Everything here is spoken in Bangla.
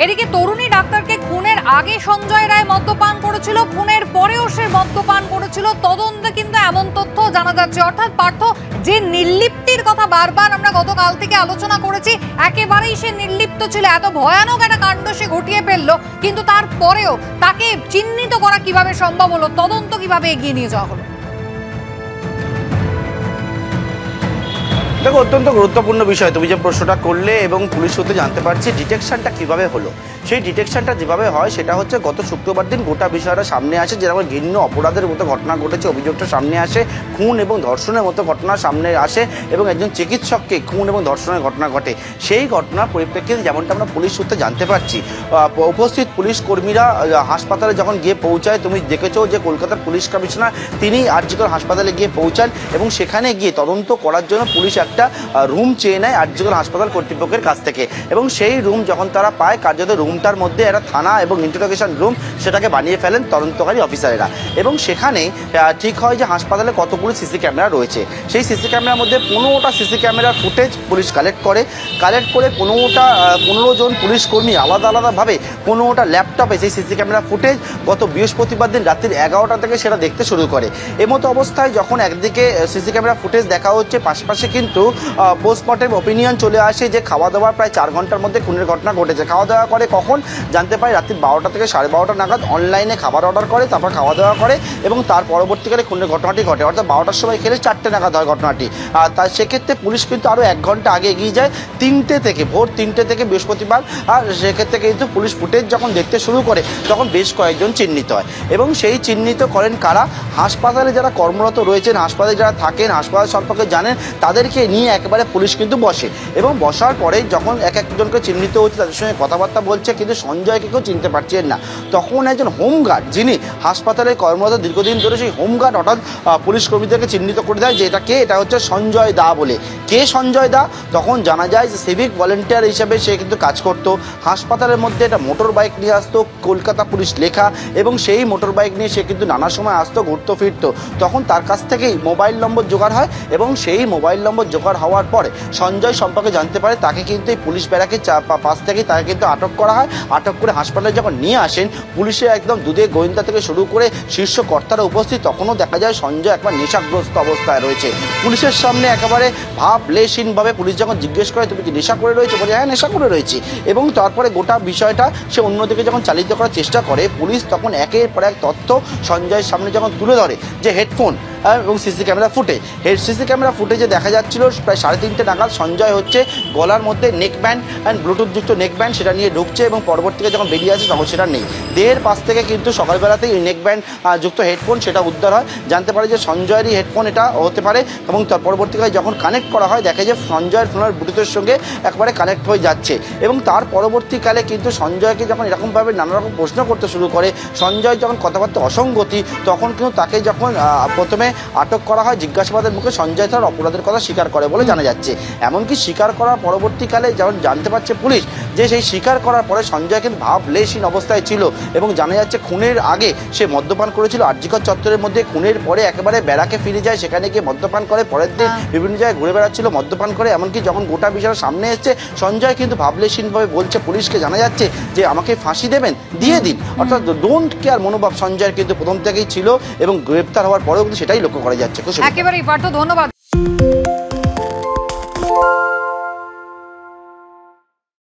এদিকে তরুণী ডাক্তারকে খুনের আগে সঞ্জয় রায় মদ্যপান করেছিল, খুনের পরেও সে মদ্যপান করেছিল। তদন্তে কিন্তু এমন তথ্য জানা যাচ্ছে, অর্থাৎ পার্থ যে নির্লিপ্তির কথা বারবার আমরা গতকাল থেকে আলোচনা করেছি, একেবারেই সে নির্লিপ্ত ছিল। এত ভয়ানক একটা কাণ্ড সে ঘটিয়ে ফেললো, কিন্তু তারপরেও তাকে চিহ্নিত করা কিভাবে সম্ভব হলো, তদন্ত কিভাবে এগিয়ে নিয়ে যাওয়া হলো? দেখো, অত্যন্ত গুরুত্বপূর্ণ বিষয় তুমি যে প্রশ্নটা করলে, এবং পুলিশ সূত্রে জানতে পারছি ডিটেকশনটা কিভাবে হলো। সেই ডিটেকশনটা যেভাবে হয় সেটা হচ্ছে গত শুক্রবার দিন গোটা বিষয়টা সামনে আসে, যেরকম ঘৃণ্য অপরাধের মতো ঘটনা ঘটেছে, অভিযোগটা সামনে আসে, খুন এবং ধর্ষণের মতো ঘটনা সামনে আসে, এবং একজন চিকিৎসককে খুন এবং ধর্ষণের ঘটনা ঘটে। সেই ঘটনার পরিপ্রেক্ষিতে যেমনটা আমরা পুলিশ সূত্রে জানতে পারছি, উপস্থিত পুলিশ কর্মীরা হাসপাতালে যখন গিয়ে পৌঁছায়, তুমি দেখেছো যে কলকাতার পুলিশ কমিশনার তিনি আরজিকর হাসপাতালে গিয়ে পৌঁছান, এবং সেখানে গিয়ে তদন্ত করার জন্য পুলিশ একটা রুম চেয়ে নেয় আরজিকর হাসপাতাল কর্তৃপক্ষের কাছ থেকে। এবং সেই রুম যখন তারা পায়, কার্যত রুমটার মধ্যে একটা থানা এবং ইন্টারোগেশন রুম সেটাকে বানিয়ে ফেলেন তদন্তকারী অফিসারেরা। এবং সেখানে ঠিক হয় যে হাসপাতালে কতগুলো সিসি ক্যামেরা রয়েছে, সেই সিসি ক্যামেরার মধ্যে 15টা সিসি ক্যামেরার ফুটেজ পুলিশ কালেক্ট করে 15 জন পুলিশ কর্মী আলাদা আলাদাভাবে 15টা ল্যাপটপে সেই সিসি ক্যামেরা ফুটেজ গত বৃহস্পতিবার দিন রাত্রি 11টা থেকে সেটা দেখতে শুরু করে। এমতো অবস্থায় যখন একদিকে সিসি ক্যামেরা ফুটেজ দেখা হচ্ছে, পাশাপাশি কিন্তু পোস্টমর্টেম ওপিনিয়ন চলে আসে যে খাওয়া দাওয়ার প্রায় 4 ঘন্টার মধ্যে খুনের ঘটনা ঘটেছে। খাওয়া দাওয়া করে কখন জানতে পারি, রাত্রি 12টা থেকে 12:30 নাগাদ অনলাইনে খাবার অর্ডার করে, তারপর খাওয়া দাওয়া করে, এবং তার পরবর্তীকালে খুনের ঘটনাটি ঘটে। অর্থাৎ 12টার সময় খেলে 4টে নাগাদ হয় ঘটনাটি। তার সেক্ষেত্রে পুলিশ কিন্তু আরও 1 ঘন্টা আগে এগিয়ে যায়, ভোর 3টে থেকে বৃহস্পতিবার। আর সেক্ষেত্রে কিন্তু পুলিশ ফুটেজ যখন দেখতে শুরু করে তখন বেশ কয়েকজন চিহ্নিত হয়, এবং সেই চিহ্নিত করেন কারা, হাসপাতালে যারা কর্মরত রয়েছেন, হাসপাতালে যারা থাকেন, হাসপাতাল সম্পর্কে জানেন, তাদেরকে নিয়ে একেবারে পুলিশ কিন্তু বসে। এবং বসার পরে যখন এক একজনকে চিহ্নিত হচ্ছে, তাদের সঙ্গে কথাবার্তা বলছে, কিন্তু সঞ্জয়কে কেউ চিনতে পারছেন না। তখন একজন হোমগার্ড, যিনি হাসপাতালে কর্মরত দীর্ঘদিন ধরে, সেই হোমগার্ড হঠাৎ পুলিশ কর্মীদেরকে চিহ্নিত করে দেয় যে এটা কে, এটা হচ্ছে সঞ্জয় দা বলে। কে সঞ্জয় দা? তখন জানা যায় যে সিভিক ভলেন্টিয়ার হিসেবে সে কিন্তু কাজ করতো। হাসপাতালের মধ্যে একটা মোটর বাইক নিয়ে আসতো, কলকাতা পুলিশ লেখা, এবং সেই মোটর বাইক নিয়ে সে কিন্তু নানা সময় আসতো, ঘুরতো ফিরতো। তখন তার কাছ থেকেই মোবাইল নম্বর জোগাড় হয়, এবং সেই মোবাইল নম্বর জোগাড় হওয়ার পরে সঞ্জয় সম্পর্কে জানতে পারে। তাকে কিন্তু এই পুলিশ ব্যারাকে পাশ থেকেই তাকে কিন্তু আটক করা হয়। আটক করে হাসপাতালে যখন নিয়ে আসেন, পুলিশের একদম দুধে গোয়েন্দা থেকে শুরু করে শীর্ষ কর্তারা উপস্থিত, তখনও দেখা যায় সঞ্জয় একবার নেশাগ্রস্ত অবস্থায় রয়েছে। পুলিশের সামনে একেবারে ভাবলেশহীনভাবে পুলিশ যখন জিজ্ঞেস করে তুমি কি নেশা করে রয়েছে, বলে হ্যাঁ নেশা করে রয়েছি। এবং তারপরে গোটা বিষয়টা সে অন্যদিকে যখন চালিত করার চেষ্টা করে, পুলিশ তখন একের পর এক তথ্য সঞ্জয়ের সামনে যখন তুলে ধরে, যে হেডফোন এবং সিসি ক্যামেরা ফুটেজে দেখা যাচ্ছিল প্রায় 3:30 নাগাদ সঞ্জয় হচ্ছে গলার মধ্যে নেক ব্যান্ড অ্যান্ড ব্লুটুথযুক্ত নেক ব্যান্ড সেটা নিয়ে ঢুকছে, এবং পরবর্তীতে যখন বেরিয়ে আসে তখন সেটা নেই। দেহের পাশ থেকে কিন্তু সকালবেলাতেই এই নেক ব্যান্ড যুক্ত হেডফোন সেটা উদ্ধার হয়। জানতে পারে যে সঞ্জয়েরই হেডফোন এটা হতে পারে, এবং তার পরবর্তীকালে যখন কানেক্ট করা হয় দেখা যায় সঞ্জয়ের ফোনের ব্লুটুথের সঙ্গে একবারে কানেক্ট হয়ে যাচ্ছে। এবং তার পরবর্তীকালে কিন্তু সঞ্জয়কে যখন এরকমভাবে নানা রকম প্রশ্ন করতে শুরু করে, সঞ্জয় যখন কথাবার্তা অসঙ্গতি, তখন কিন্তু তাকে যখন প্রথমে আটক করা হয়, জিজ্ঞাসাবাদের মুখে সঞ্জয় তার অপরাধের কথা স্বীকার করে বলে জানা যাচ্ছে। এমনকি স্বীকার করার পরবর্তীকালে যখন জানতে পারছে পুলিশ যে সেই স্বীকার করার পরে সঞ্জয় কিন্তু ভাবলেশহীন অবস্থায় ছিল, এবং জানা যাচ্ছে খুনের আগে সে মদ্যপান করেছিল আরজিকর চত্বরের মধ্যে। খুনের পরে একেবারে ব্যারাকে ফিরে যায়, সেখানে গিয়ে মদ্যপান করে, পরের দিন বিভিন্ন জায়গায় ঘুরে বেড়াচ্ছিল মদ্যপান করে। এমনকি যখন গোটা বিষয়ের সামনে এসছে, সঞ্জয় কিন্তু ভাবলেশহীনভাবে বলছে পুলিশকে, জানা যাচ্ছে যে আমাকে ফাঁসি দেবেন, দিয়ে দিন। অর্থাৎ ডোন্ট কেয়ার মনোভাব সঞ্জয়ের কিন্তু প্রথম থেকেই ছিল, এবং গ্রেপ্তার হওয়ার পরেও কিন্তু সেটাই লক্ষ্য করা যাচ্ছে। একেবারেই পার্থ, ধন্যবাদ।